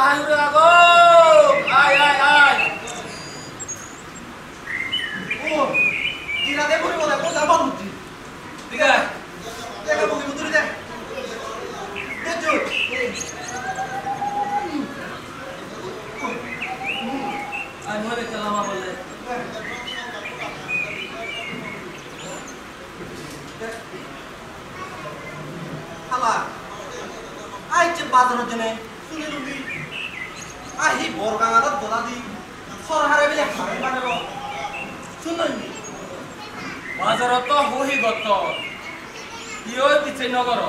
Ayo aku. Ay. Oh, kira deh boleh boleh kok sama Budi. Tiga. Ya kamu gitu tuh deh. Jujur. Anu ada kelama boleh. Hala. Ai ce bazar jene. Suni lubi. Ai bor kangarat bola di. Sor hare bile khare banebo. Sunoi. বাজারত হহি গত ইয়ো বিচে নগর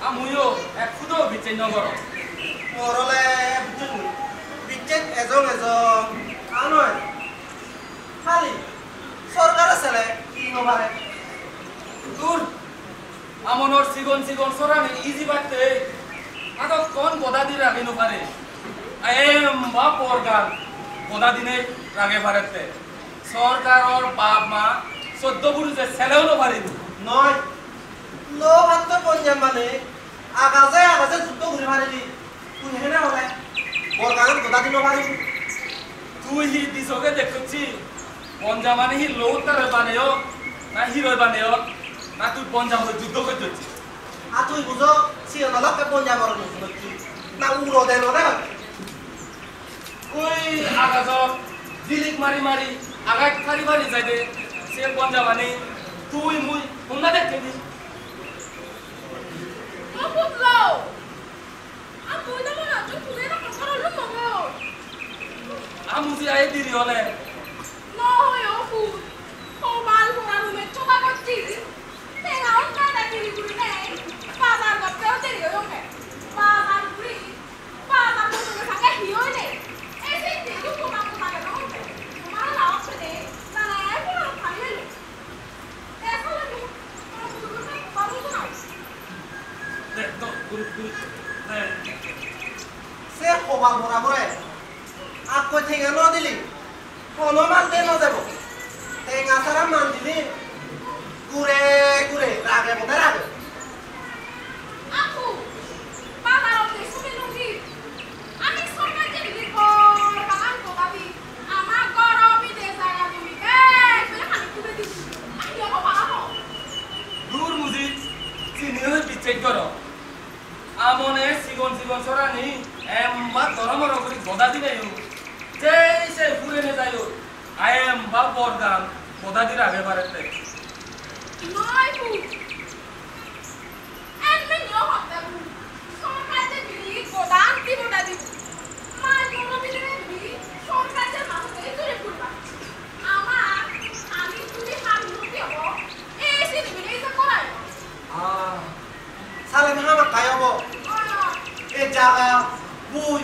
আমুয়ো এখুদো বিচে নগর Morole bujun. Bijet ezong anoy. Hali. Sorkar sele ino bare. দূর আমনর সিগন সরানি easy বাটতে আদো কোন বদা দি রাগে নো পারে এম বা পরগান বদা দিনে রাগে পারেতে সরকারর বাপ মা 14 পুরুষে ছেলেও নো পারিব নয় লো হাত পঞ্জাব মানে আগাজে যুদ্ধ ঘুরে মারিলি তুই হেনে হলে বরগান গোদা দিন পারি তুই হি দিছকে দেখছি পঞ্জামানে হি লৌতারে বানেও না হিরো বানেও না তুই পঞ্জাব যুদ্ধ করছিস আর তুই বুঝো সিও দলকে পঞ্জাবর নিছি না উড়ো দেন ওরে ওই আগাজ দিলিক মারি আগাই ফারি যাইবে সে পঞ্জামানে তুই মুই হুন্না দেখতে দি Maputlaw! Amoy naman ato, tunay na kasaralo mga. আমুজি আই দিরি হলে Noy, opo. Komal ko na lumet, choka ko chili. Tenga on ka na chili guri na eh. Pasar ka pero teri yo yung eh. Pasar guri. Pasar ko tuloy sa kaya hiyo eh. Eh, hindi ko kumang na eh. Kumang na ako eh. Nanay ko lang kaya eh. Eh, sa lang yung mga tuloy na bago ko na. দেখ তো গুরু সে খোবাল ভরা পরে আকো ঠেঙা ন দিলি কোনো মান দে ন যাব ঠেঙা সারা মান দিলি ঘুরে রাগে বোধে রাগে Ako, pasar on this sumilugi. Ami sorka jeli kor pangan ko tapi ama koro bidesa ya dumi. Pele hani kube di. Ayo ko paano? দূর মুজি চিনি হই বিচে করো আমনে সিগন সরানি এমবা দরমর করি গদা দিবে যেই সে ফুরে নে যাইও আইএম বা বরগান গদা দিরা আগে পারেতে Noi pu. En men yo hotte pu. Sorka jeli ko danti boda di. Ma koro bidesa di. Sorka je masu e tore purba. Ama ami tuli ham luti ho. Eh sini bile isa korai. সালে হামা কায়বো এ জায়গা বুই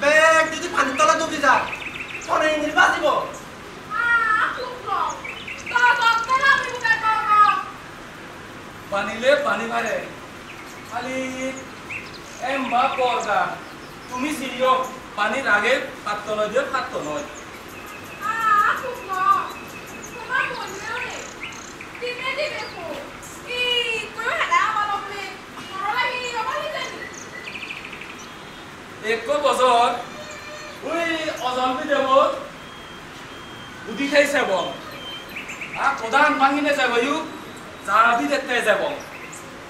bag যদি পানি তলা ডুবে যায় পরে engine বাজিব Aku kok. Kok telah bukan kok. পানিলে পানি মারে খালি এমবা বরগান তুমি সিরিও পানির আগে পাত্র নয় দিয়ে পাত্র নয় Aku kok. Cuma mau nih. Tipe ku. Ih, kau ada apa lo beli? Kalau lagi apa nih tadi? এক বছর ওই অজলবি দেব উদি খাই যাব আর প্রধান ভাঙিনে যাব ইউ যাবি দেখতে যাব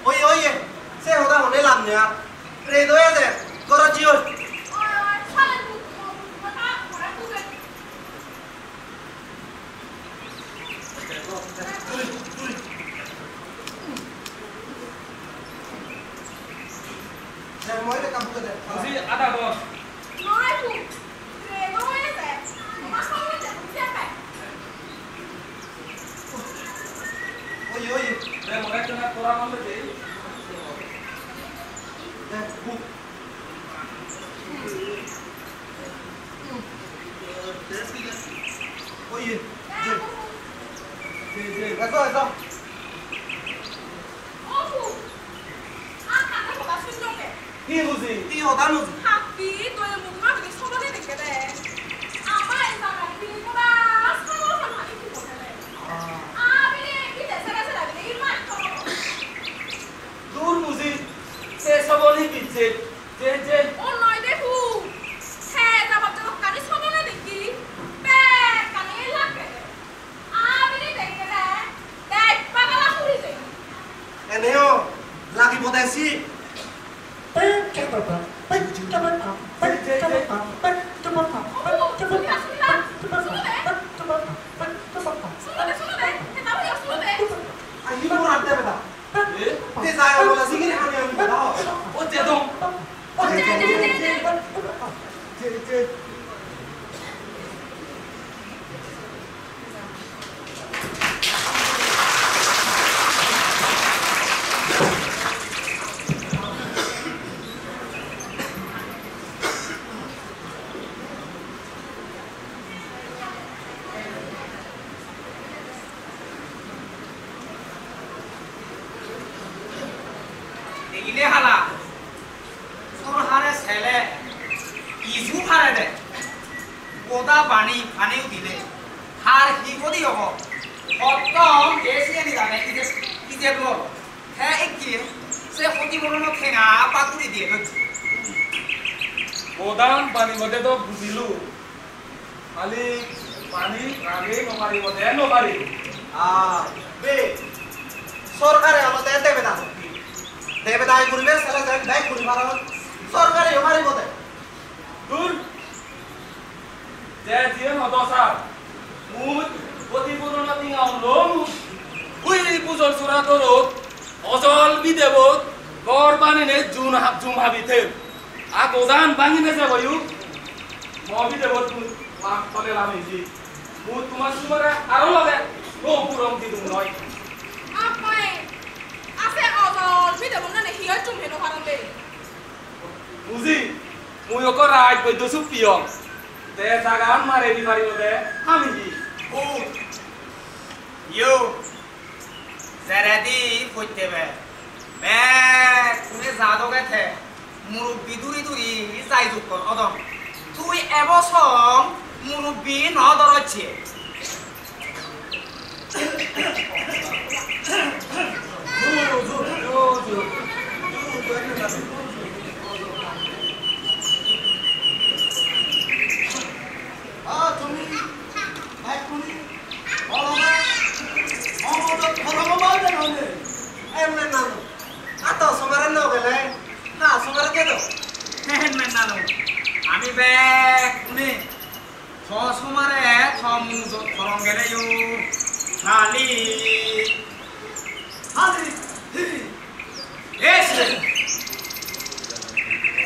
ওই সে ওটা হলে লাভ নেই রে দয়ে দে করো Jio Oh, salah bu. Mata orang tu kan. মই কাম করে বুঝি আধা দশ Noi bu. Rego ya deh. Masa mau jadi siapa? ওই রে মনে একটা তোরা মনে দেই বুক ওই যে এসো Oh bu. Akan aku kasih dong deh. কি বুঝি কি ওটা নুজি Tapi tuh yang mau makan di sobat ini deh. Apa yang sangat pilih keras kalau sama itu boleh. Ah, pilih kita saya pilih iman kalau. দূর বুঝি সে সবলি পিছে যে Oh, noi deh bu. 오케이. 이래 하나 서로 하래 세래 이주 하래 돼 보다 많이 우디네 할 희고디 여고 어떤 예시엔이다네 이제 뭐 해익기 세 호디 모르는 탱아 빠꾸리 뒤에 Bodang pani mode to buzilu. Kali pani rage nomari mode nomari. বে সরকারে আমাদের দেবে না দেবে দায় করবে সারা সারা দায় করে মারা সরকারে আমারই বলে Dur. Jadi nodosa. Mut oti purono tinggal lom. Ui puzol surat dorot. Ozol bidebot. Korban ini jum habite. Agodan bangin aja bayu. Mau bidebot mak kole lami ji. Mut tumas sumara aro lage. Lo purong tidung noi. Apa ase ozol bidebot nane hiya jum heno harande. Muzi. Muyo ko raj ko dosu piong. Te sagan mare di mari mode. Kami ji. 오 요 세레디 포테베 매 군에 자도 같아 무릎 비두리두리 사이즈건 어떤 투이 에버성 무릎이 너더렇지 아 좀이 백분이 얼마나 어머도 걸어먹어야 되는데 에면 나는 아따 소마란 나오길래 나 소마란 깨도 헤헨 맨나노 아미 백 군이 저 소말에 저 무조 저런 게래요 잘리 하늘이 들이 예스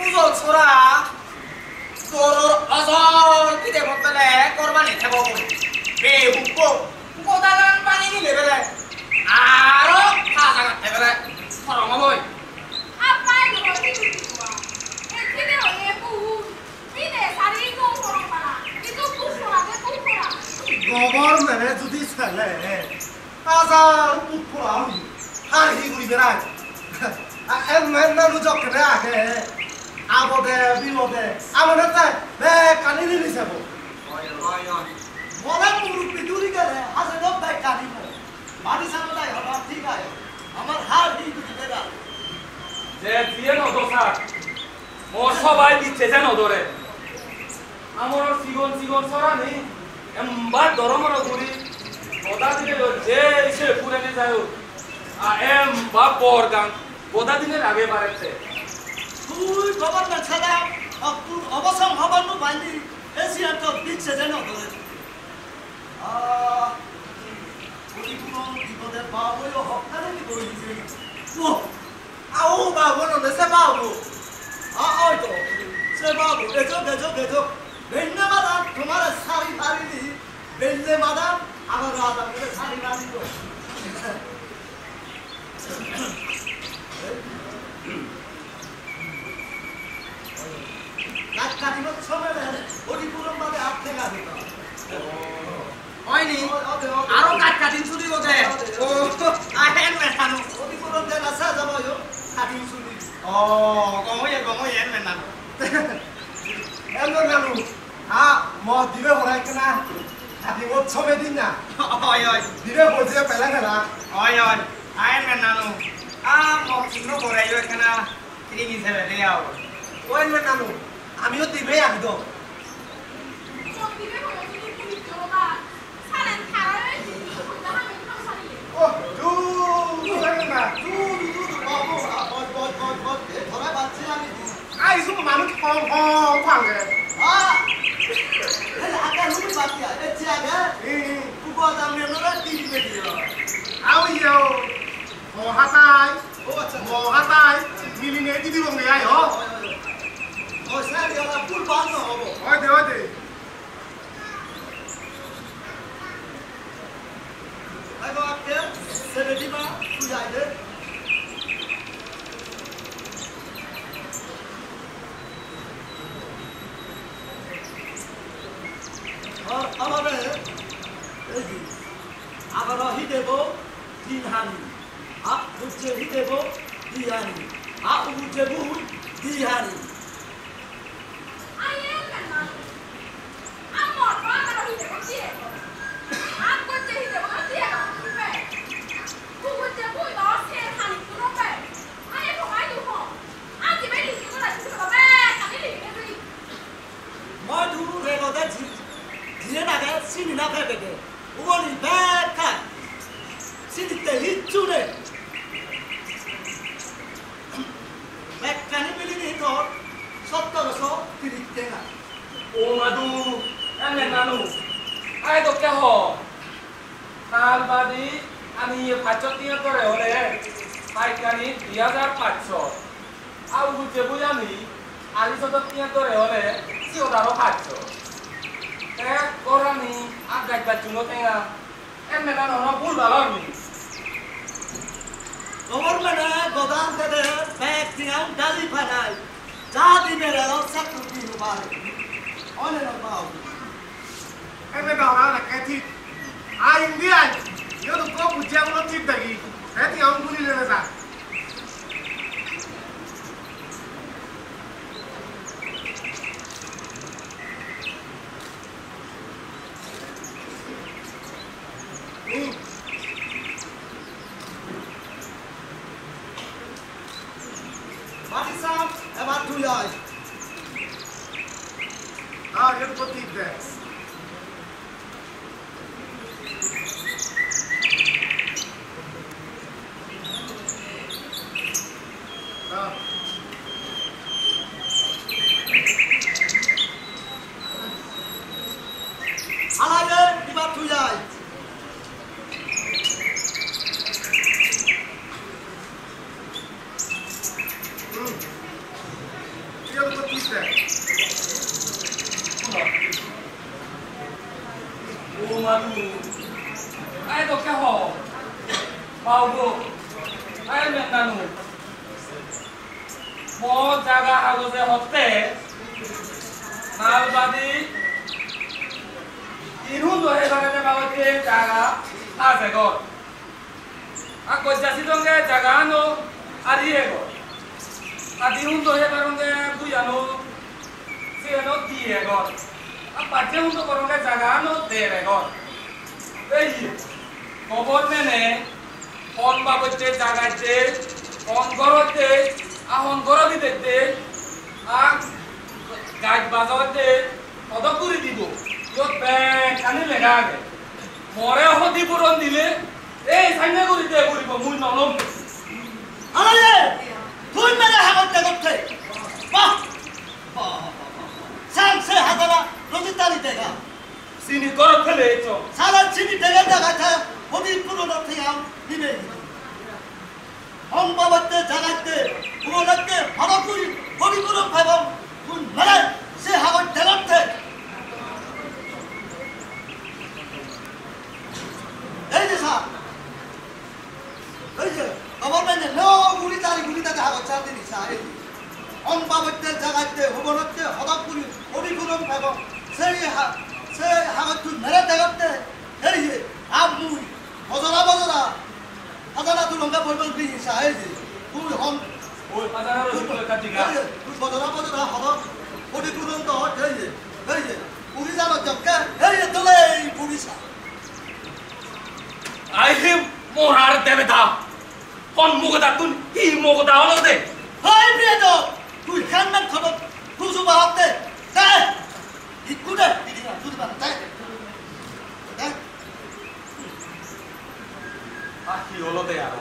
우선 소라 তোর অজল কিতে বললে কোরবানি থাকবো বে হুকো কোদাগান পানি নিলে বেলে আরো খাজা করতে বেলে form হই Apa yang kau tidur? Ini oleh bu. Ini sari kau orang mana? Itu kufuran, itu kufuran. গভর্নমেন্টে যদি ছেলে হাজার পুকুর আমি হাহি ঘুরি বেড়াই এমন নানু জকরে আগে আবদে বিলদে আমাদের তাই বে কানি নিলি যাব ওই ওই ওই বলে মুরুব্বি দূরি গেলে হাজার লোক ভাই কানিব বাড়ি সামলাই হলো ঠিক আছে আমার হার দি ঘুরি বেড়া Jadi nodosa. Mor সবাই দিচ্ছে যেন ধরে। আমার সিগন সরানি এমবার দরমর গুরি ওদা দিনে যে এসে পুরানে যায় আ এম বা পরগান ওদা দিনের আগে বাড়তে তুই গভর্নমেন্ট ছাড়া অবসর হবার নু বাইলি এশিয়ান তো দিচ্ছে যেন ধরে পরিপূর্ণ বিপদে বাবুও হকারে কি করে দিছে ও আও বাবু নলে সে বাবু ওই তো সে বাবু এজো বেন্নে মাদাম তোমার সারি বাড়ি দি বেন্নে মাদাম আমার রাজা করে সারি বাড়ি তো কাটিমত সময় পরিপূর্ণ ভাবে আট থেকে দিত হয়নি আরো কাট কাটিন চুরি বটে ও আহেন মেটানো পরিপূর্ণ দেন আছে যাব ইও কাটিম শুনি ও গমই এন মেটানো এমন নানু ম দিবে হরাই কেনা কাটিমত সময় দিন না ওই ওই দিবে বলছে পেলা খেলা ওই ওই আহেন মেটানো মকিনো করাইও এখানে তিনি হিসেবে দেয়াও ওই নানু আমিও দিবে আমি তো Kau tidur kalau tidur kulit coba. Saran karai itu sudah hamil kau sari. ও দু না দু বাবু বট ধরা বাচ্চা আমি আই সব মানুষ ফং ফাঙ্গে আকা নুই বাচ্চা এচ্ছে আগে কুবা দামে নরা টিভি মে দিও আও ইও মহাতাই মিলিনে দিদি বঙ্গে আই হো ও সারি ওলা ফুল বান নহ'ব হয় দে আগতে সেবেদিমা বুঝাই দে আর আমাদের এই যে আবার হিদেব দিহানি আপ বুঝে হিদেব দিহানি আপ বুঝে বুঝ দিহানি Ayen kan mas. Amor, apa kalau hidup kau dia? Aku jadi hidup kau dia kan? Aku jadi pun dah siap hari tu nampak. Ayen kau main tu kau. Aku beli tu lah tu kau beli. Kami beli. মধু রেগদে ধীরে নাগে চিনি না ফেবে উগলি বেকা চিনিতে হিচ্ছু রে বেকানি মিলি নি তোর 1730 টাকা ও মাদু এনে নানু আই তো কে হ কাল বাদি আমি 500 করে হলে পাইকারি 2500 আর বুঝে বুঝানি আলি 700 করে হলে সিওদারও 500 এক করানি আগাই বাচুনো তেঙ্গা এনে নানু না ভুল ভালোনি তোমার মানে গোদাম থেকে ব্যাগ দিয়ে ডালি ফানাই যা দিনে রেলো সাকু দিন পারে অনেক পাও এনে দাওরা না কাটি আই ইন্ডিয়ান ইও তো কো বুঝে আমলো ঠিক দাগি এতি আমগুলি লেনে যা Matisam eবার তুই আয় ইও তো ঠিক দে আলাদে এবার তুই আয় ইও তো ঠিক দে ও মাদু আই তো কে হ বাউগো আই মে নানু মো জায়গা আগতে হতে নালবাদি ইরুন দহে বাগানে বাগতে জায়গা আছে গো আকো জাসি দঙ্গে জায়গা নো আরিয়ে গো আদিউন দহে বাগনে বুয়ানো সেনো দিয়ে গো পাঁচে উন্নত করঙ্গে জায়গা নো দেরে গো এই খবর মেনে কোন বাবতে জায়গাতে কোন গরতে আহন গরবি দেখতে আগ গাছ বাজাতে পদপুরি দিব ইয়ত ব্যাংক আনি লেগা আগে মরে হতি পূরণ দিলে এই সাইনে করিতে করিব মুই নলম আলাদে তুই মেরে হাগতে করতে বাহ সামসে হাজারা রোজিতালি দেখা চিনি করত ফেলে চ সারা চিনি দেখা দেখাতে হবি পুরনো থেকে দিবে অম্বাবতে জাগাতে পুরোটাকে হরপুরি হরিপুর ভাবম তুই মেরে সে হাগত দেখাতে এই যে সা এই যে আমার মানে নো গুলি তারি হাগত চার দিন সা এই অম্বাবতে জাগাতে ভুবনতে হরপুরি হরিপুর ভাবম সেই হাগত তুই মেরে দেখাতে এই যে আমুই বজরা হাজারা তুই লঙ্কা বলবল দিস এই যে তুই হন ওই বাজারের রসুল কাটিগা তুই বজরা হব ওটি তুরন্ত এই যে পুরি জানো জক্কা এই যে তোলে এই পুরিসা আইহিম মোরার দেবতা কোন মুগদা তুই ই মুগদা হলো দে হাই প্রিয়তো তুই খানমান খবর তুজু বাহাতে তাই ইকুদে দিদিনা তুই বাহাতে তাই কি হলো দে আরো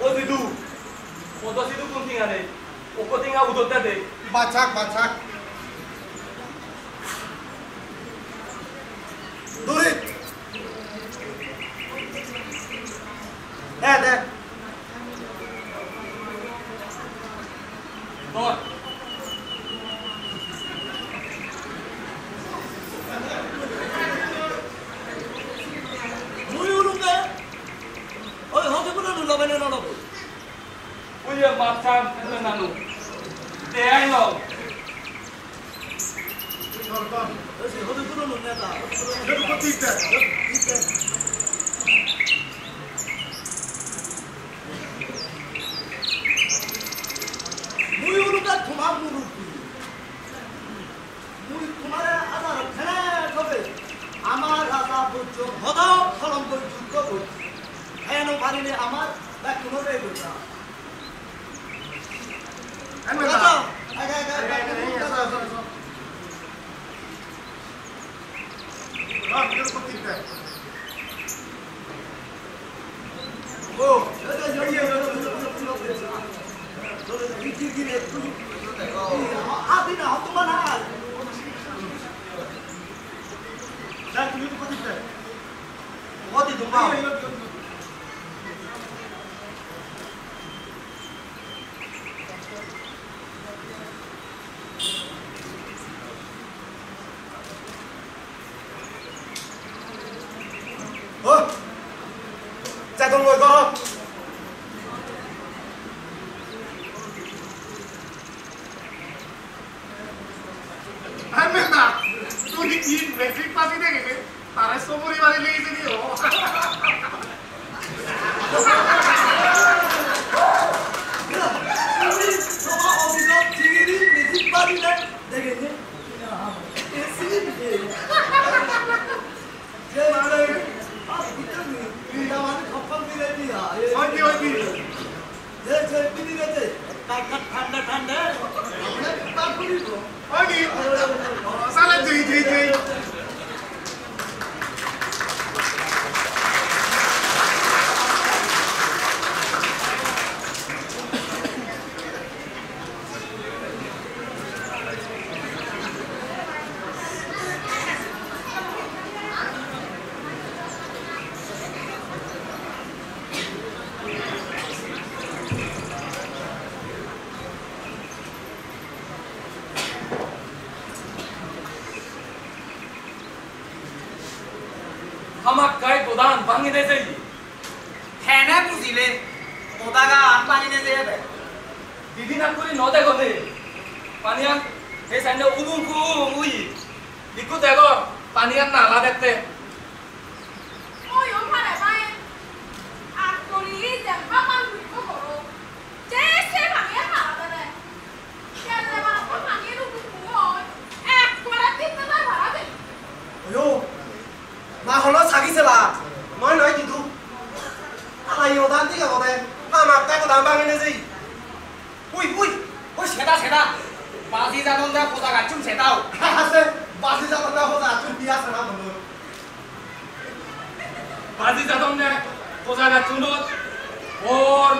ও দিদু ও তো সিধু কোন থিঙ্গা রে ও কো থিঙ্গা উদতে দে বাছাক দূরে দে তোর মুই উলুঙ্গে ওই হতে কোনো নুলাবে না নলব ওই যে বাচ্চান নানু দেয়াই লও ওই হতে কোনো নুনেতা যেটু ঠিক দেখ মুই উলুঙ্গে তোমার মুরুব্বি মুই তোমারে আদার খেলে তবে আমার রাজা বুঝছ হদ ফলম করে যুদ্ধ করছি কেন পারিলে আমার বা কোনো রে বুঝা আমি রাজা যেটু ঠিক দেখ ও আদিনা হতো না দেখ তুমি তো ঠিক দেখ অদি তোমার Con người con anh biết nào tôi đi nhìn về phía qua cái này cái ta lại số đi vào đi lên cái điều ঠান্ডা ঠান্ডা Oi, salah jadi. আমাক গাই প্রধান ভাঙি দে যাই হ্যাঁ না বুঝিলে ওদাগা আন পানি নে যাবে দিদি না করি ন দেখো দে পানিয়ান এই সাইনে উবুং কু উই ইকু দেখো পানিয়ান নালা দেখতে ওই ও পারে ভাই আর করি জানবা মান হইব করো যে সে ভাঙে হারা দেবে কেন বা ভাঙে রূপ হয় এক করে দিতে না ভাড়া দে Ayo, না হলো সাগিছিলা মই নয় কিন্তু আইও দান দিকে বলে আমার তাকে দাম ভাঙিনে যাই উই সেটা বাজি জানন দা পোতা গাচুম সেটাও আছে বাসি যাবার না হলো আচুর বিয়া ছাড়া বলো বাজি যাদম দে পোজাগা চুনত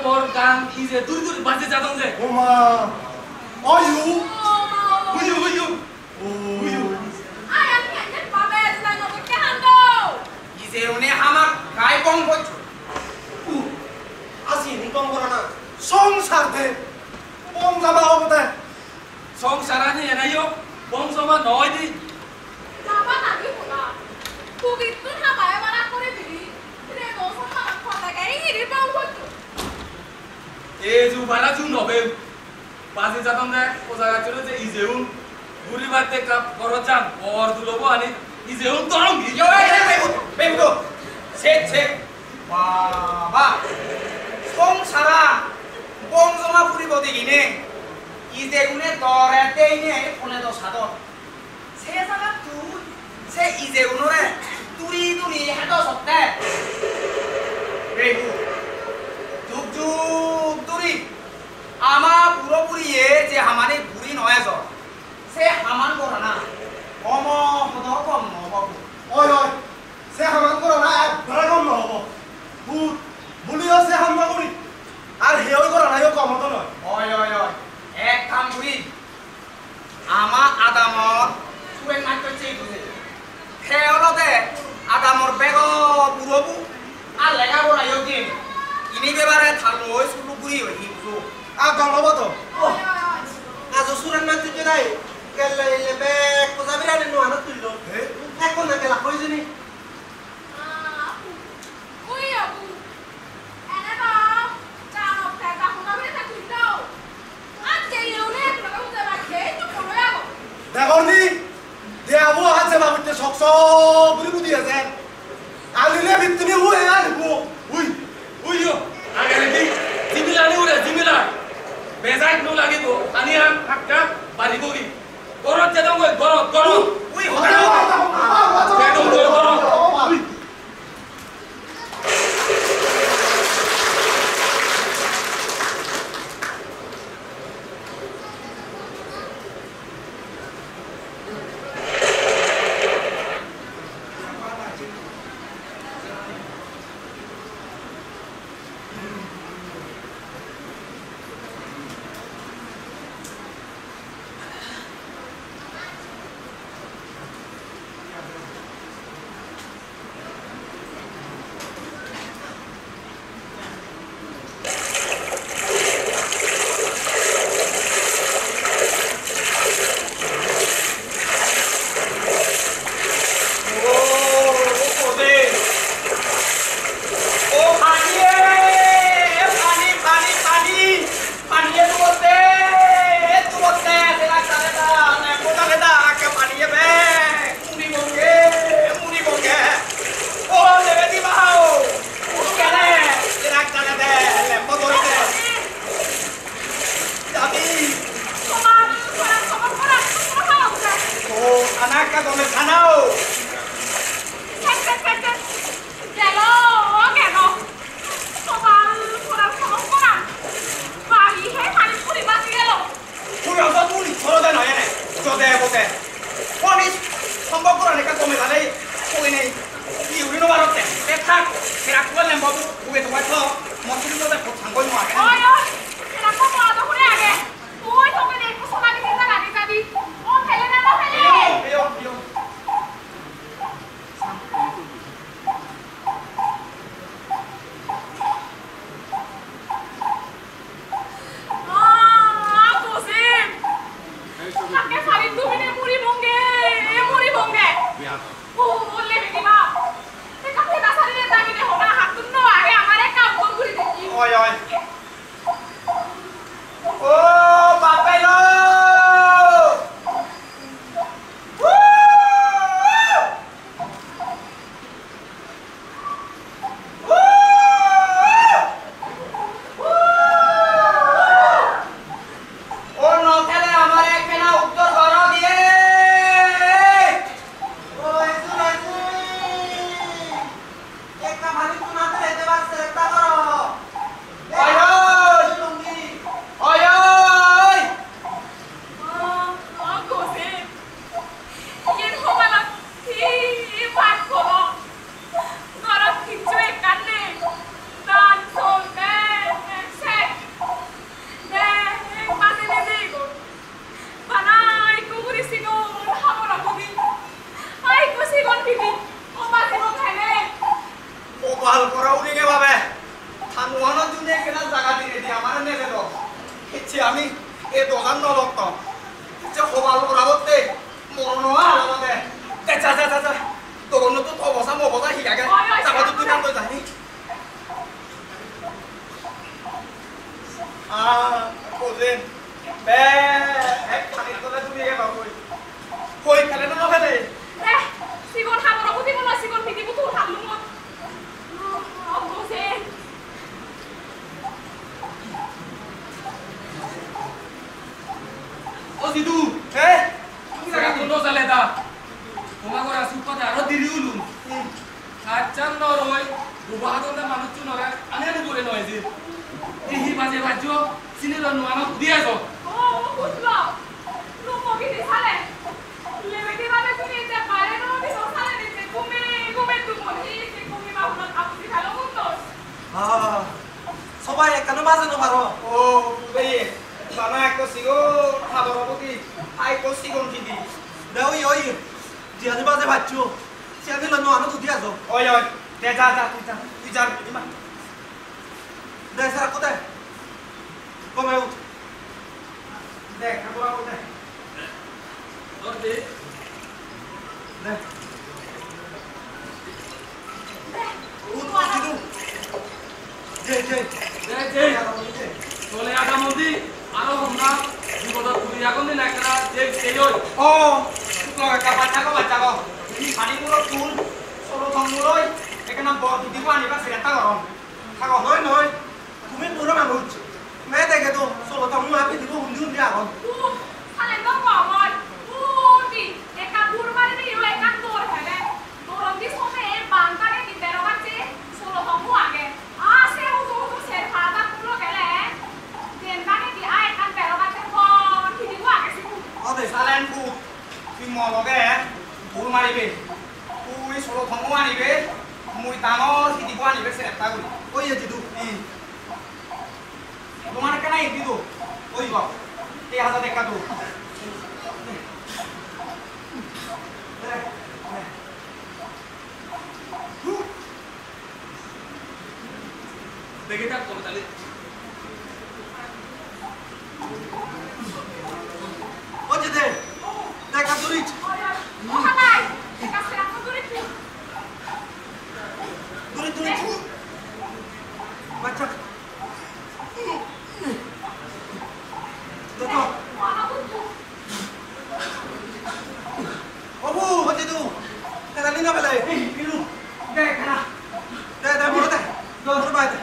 বর গান কি যে দূর দূর বাজি যাদম দে ওমা অয়ু হুইউ ও আই আমি এনে পাবে না নবে কেন দো ইজে উনি আমার গায় বং বইছো আসি নিকম করা না সংসার দে বং যাবা হবে সংসারানি এনাইও বংশমা নয় দি বাবা নাকি বলা কুগিত না মায়া মারা করে দিলি রে মৌসুম না কথা গাই হিরি পাও হতো এ জু বালা জু নবে বাজি যাদম দে পোজাগা চুনত যে ইজেউন গুরি বাতে কাপ করজান বর দুলবো আনি ইজেউন তরং ইজো বেবো সে বাবা সংসারা বংজমা ফুরিব দেখিনে ইজে গুনে দরেতেই নে কোনে দো সাদর সে জায়গা তুই সে ইজে গুনরে তুরি হেদ সত্তে বেবু যুগ তুরি আমা পুরোপুরিয়ে যে হামানে বুড়ি নয় সে হামান করা না কম হদ কম নহব ওই সে হামান করা না একবারে কম নহব ভূত বলিও সে হামলা করি আর হেও করা নাই কম হতো নয় ওই এক কাম করি আমা আদামর তুই মাত্র চেয়ে বুঝে খেয়ালতে আদামর বেগ পুরবু আর লেখা পড়া ইয়ে ইনি বেবারে থালো স্কুল ঘুরি হই আর গম হব তো ওই আজ সুরান না তুই যাই গেলে লেবে কোজাবিরানি নো আনা তুইলো এখন না গেলা কই জানি ওই আপু এনে না জানো টাকা কোনাবে তা তুইলো আজ যে ইউনে একটা উঠে রাখে তো কোন লাগো দেখনি দে আবু হাতে বাবুতে সকস বুড়ি বুড়ি আছে আলিলে ভিতরে হুয়ে আলবো উই উইও আগে রেডি জিমিলানি উরে জিমিলা বেজাক নো লাগিব আনি আন ফাক্কা বাড়ি গরি গরত যেদম গই গরত উই যেদম গরত দেখ যদি আরো হন্না বিপদত ঘুরি এখন দিন একটা যে সেই ওই ও তো একটা বাচ্চা গো পানি গুলো ফুল সরো থংগুলোই এখানে বড় দিব আনিবা সেটা গরম থাকো নয় নয় তুমি পুরো মানুষ মেয়ে দেখে তো ষোলো তখন আপনি দিব হুন্দি হুন্দি এখন Kalian tuh ngomong, Budi, eka burman ini yo eka tur hebe, turun di sana bangkane di terokan sih, solo kamu age, se utu se pada pulo kele, bangkane di ay kan terokan sih pon, di gua age sih. 어때? 사렌부 뒷모먹에 부르마리베 우이 서로 동무아니베 무이 땅어 히디구아니베 세랬다고 어이야 지도 동안에 까나 인디도 어이가 이 하자 대가도 দেখে থাক করে তাহলে 어제들 내가 둘이 Oh halai, eka serang tuh itu. 둘이 맞자 너도 Mana butuh? 어부 어제도 내가 니나 발래 이루 네 가나 내가 뭐래 너 들어봐야 돼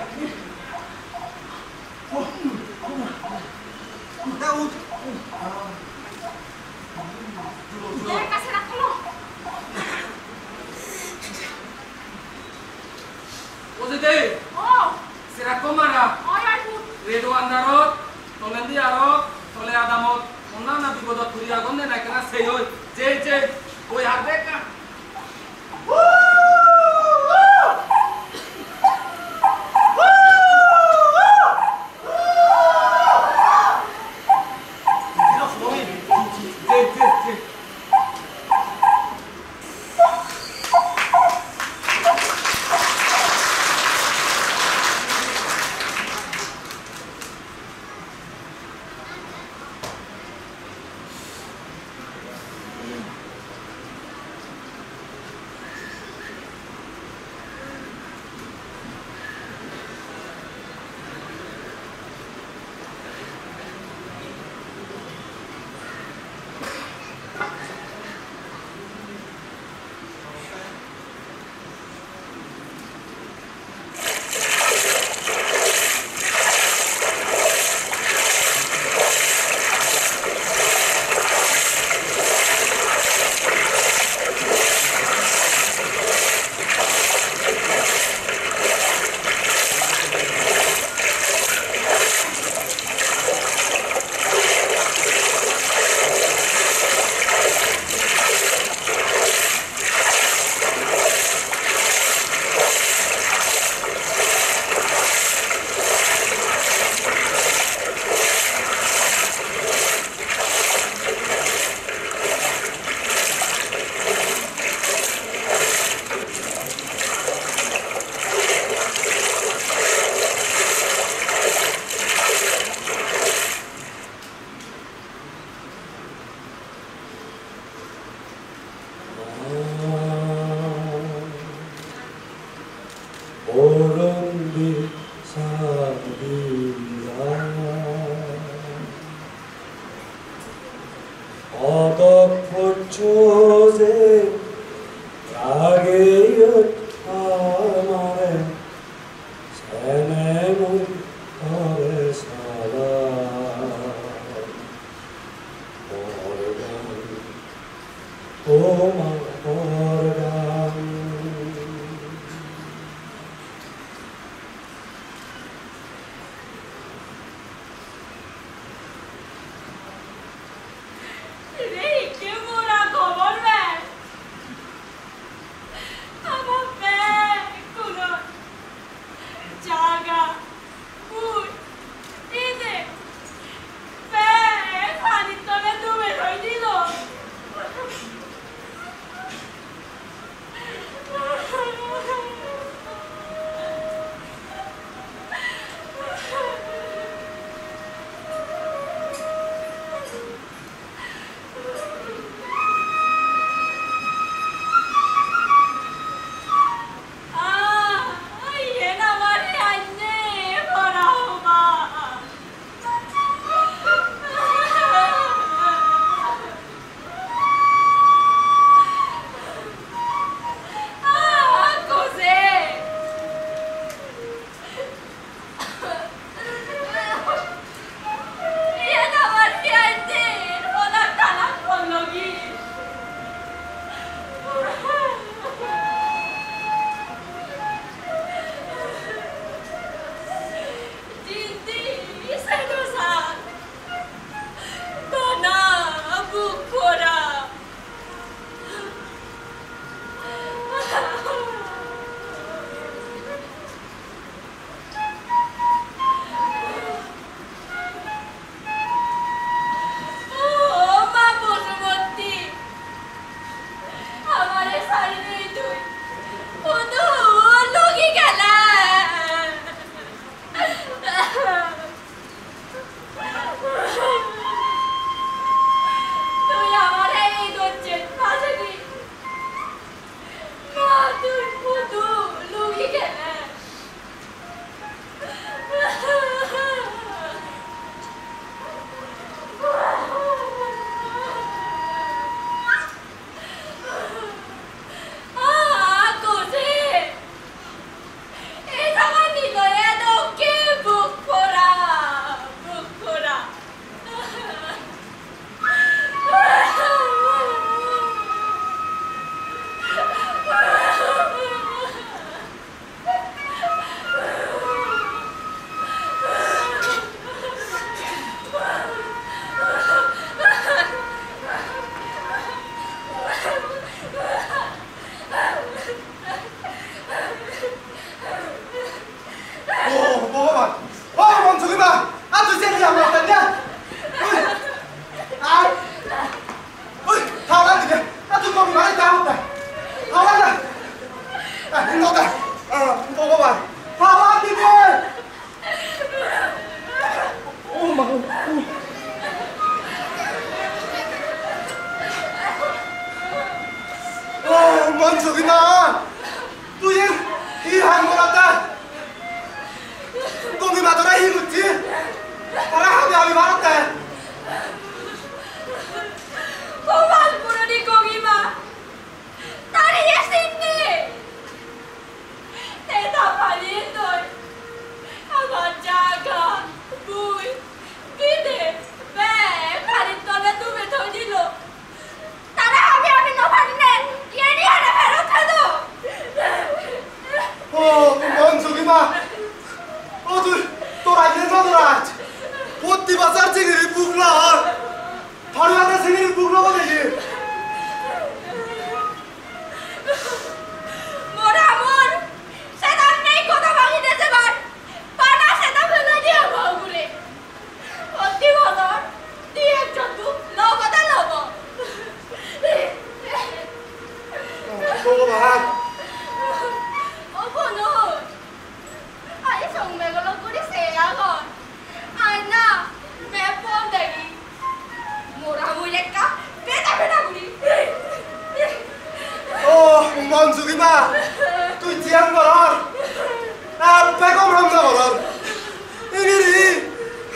내가 옷 Eka serang tuh. ওজেতে Oh, সেরকম মারা oh ya itu. Redo আন্দারত তলেন্দি আরত তলে আদামত অন্যান্য বিপদত ঘুরি আগুন দেন একটা সেই ওই যে ওই হাত দেখ না যে 오른비 사비야 어덕포초세 야게여 타마레 세네문 어레사라 오르간 오르간 Ini murah kotor, men.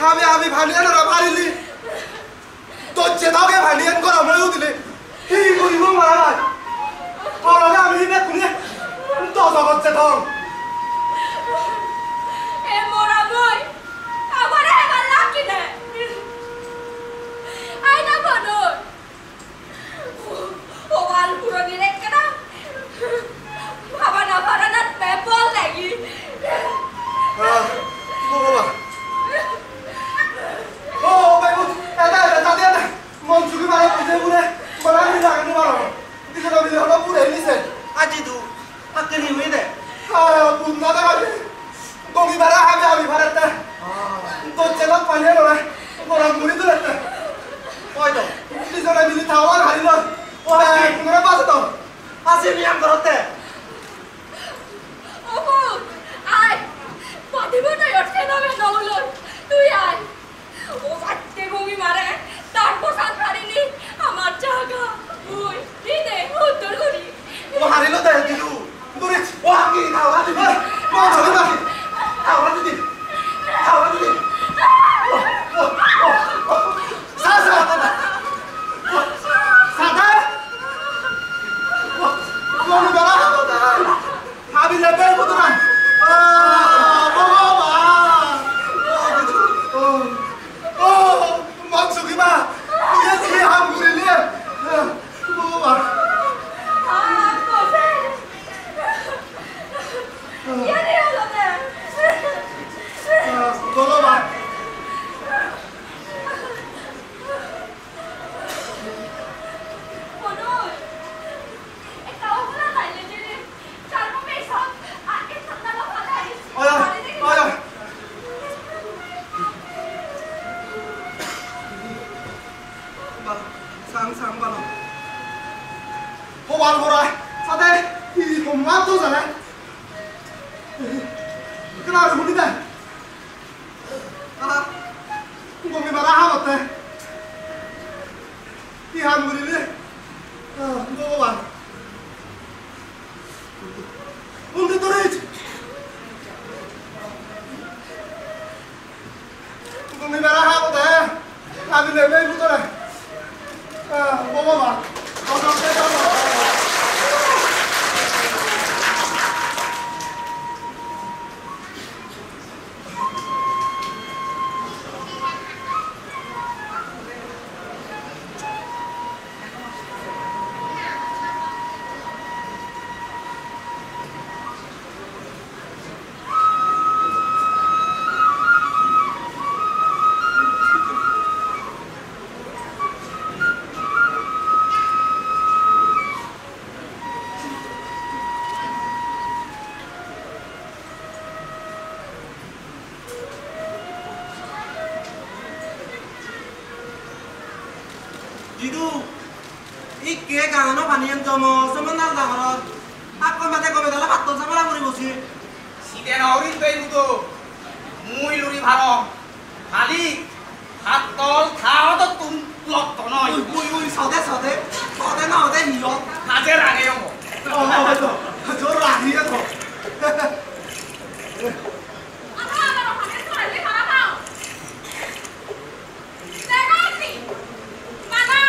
আমি ভালিয়ান ওরা মারিলি তোর চেতাওকে ভালিয়ান করা আমরাও দিলে কি করিব মারা পরলে আমি নে কোনে তো জগৎ চেতন এ মোরা বই আমার এবার লাকি না আইনা বনর ও বাল পুরো গিরে কেনা বাবা না পারানাত পেপল লাগি বাবা ও ভাই এটা তাদের মন চুকি মারা পিছে পুরে বলা নি লাগানো মারো দিকে তো দিলে হলো পুরে নিছে আজি তু আকে নি হই দে পুন্না দা গমি মারা আমি ভারতে তো চেলা পানি রে বড় মুড়ি ধরতে ওই তো দিজনা মিলি থাওয়া হারিল ও কোনরে পাছে তো আসি নিয়াম করতে ওপো আয় পাদিব না ইরতে না মে নউলর তুই আয় ও ফাটতে গমি মারে তারপর সাঁতরারিনি আমার জায়গা ওই দিদে উত্তর করি ও হারিল দে দিলু দূরে ও আমি থাওয়া দিবি ও চলি বাকি থাওয়া দিবি সাসা সাদা কোন বেলা হতো আমি লেবে বুতরা বাবা ও মাছুকি মা ইয়ে কি হাম গুরিলে বাবা কোসে ইয়ারে হলো না বাবা Honor. Ikaw wala tayo din. Salmo beso. Isang dalawa pa tayo. Oya. Sang balo. Hobal borai. Sate i komma to jane. Kena rumuni da. Gomi mara ha botte. Ti ham guri le. Boba. Unde doreci. Gomi mara ha botte. Abi lebe butore. Boba. Jidu, iki kangen panian jomo semenal dahar. Aku mate kome dalam patut sama lah muri bosi. Siden aurin tuh itu, mui luri baro, kali hatol thao tuh tumplok tonoy. Ui, sode na ode hiyo. Hajar ane yo. Oh, betul. Jor lagi ya tuh. Ano ba ro kami ko ali para pa. Negati. Mana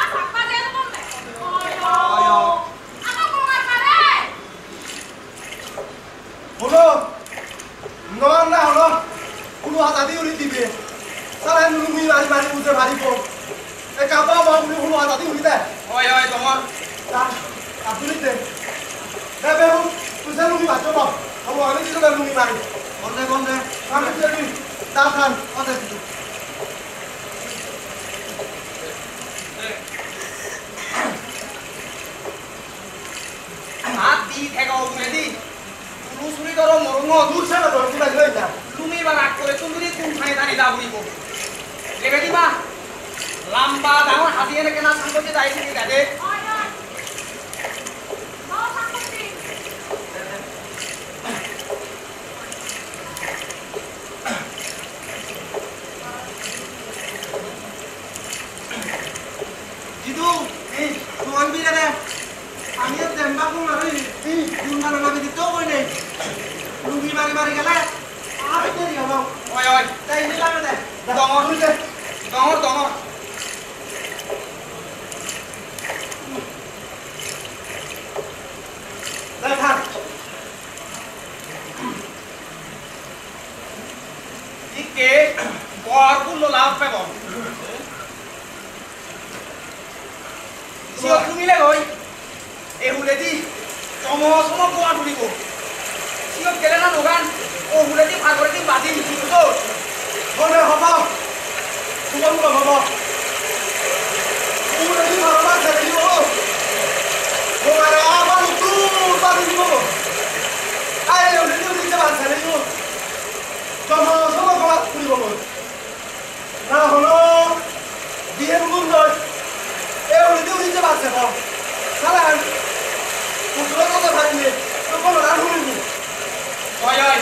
apa dia tu me. Oyo. Ano ko mare. Holo. Non na holo. Ulu hata di uli tibe. Salah nunggu mari udah hari po. Kapal mau ulu hata di uli deh. Oi tomor. Aku ni deh. Bebu, pusat nunggu macam apa? Kamu ani itu kan nunggu mari. Konde. Kami jadi tahan. Ada itu. Mati thegau medi. Ulu suri doro morungo. Dulu sana baru kita jalan. Lumi balak kore tunduri kumthai tani daburi ko. Lebedi ba? Lamba dangor hasiene kena sangkote dai sini dade. Oyo. Mau sakti. Jidu, tuan bila deh. Aniat tembak pun lari. Jumlah nama itu kau ini. Lumi mari kala. Apa itu dia bang? Oi. Dah ini lama deh. তুললো লাভ পাব সিও তুমিলে গই এই হুলেদি চমচম গোয়া তুলিব সিও গেলে না নোগান ও হুলেদি ভাগরেদি বাজি নিছি তো হলে হব তোমার হব ওরে দি ভারমা ছেড়ে দিব ওরে আবার তুই বাড়ি দিব আই ওরে দি নিচে বাড়ি ছেড়ে দিব চমচম গোয়া তুলিব না হলো বিয়ের গুণ নয় এ ওরে দি নিচে বাড়ি ছেড়ে সালান কুকুর কথা ভাইলে তো কোন রান হইনি ওই ওই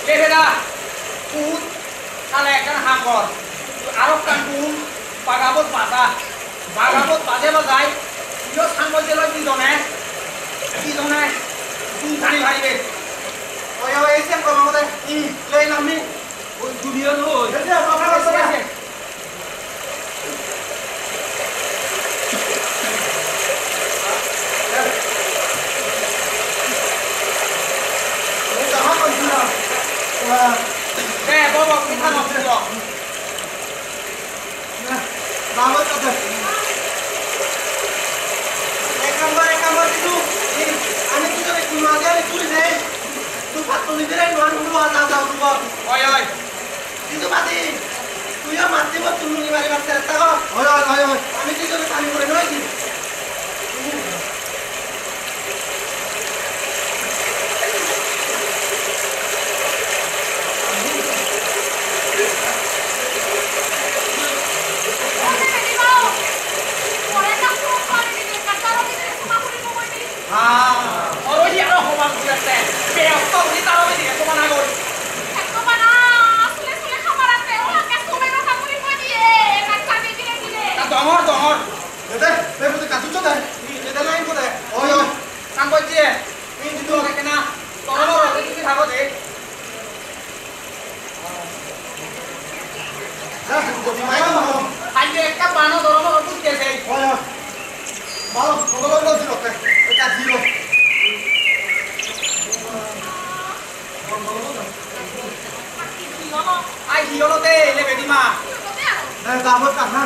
কে হেডা কুত সালে একখান হাঁকর আরো কান কুন বাগাবত বাজে বাজাই ইও সাংবল জেল দুজনে তুই জানি ভাইবে ওই ওই এসে কম মতে লই নামি ওই দুনিয়া লই এসে কথা বলতে আছে বাবা পিঠা নষ্ট বাবা কথা এক নম্বর কিন্তু আমি কি করে কোন আগে আমি তুই নেই তুই পাতলি দিলে নন হলো আদা দাও তুই ওই ওই কিন্তু বাদি তুইও মারতে বল তুমি নিবারে মারতে রাখতা গো ওই আমি কি করে পানি করে নই কি ওই আর হমান করতে ব্যস্ত হই তার ওই দিকে তোমার আগর দমর দে দে বলতে কাটু তো দে দে লাইন করে ওই সাংবল দিয়ে এই দিতো রেখে না তোর ওই দিকে থাকো দে আজকে একটা বানো ধরম বুঝতেছে ওই ভালো কত লোক দিল এটা জিরো আই হিওলোতে এলে বেদিমা দামত কানা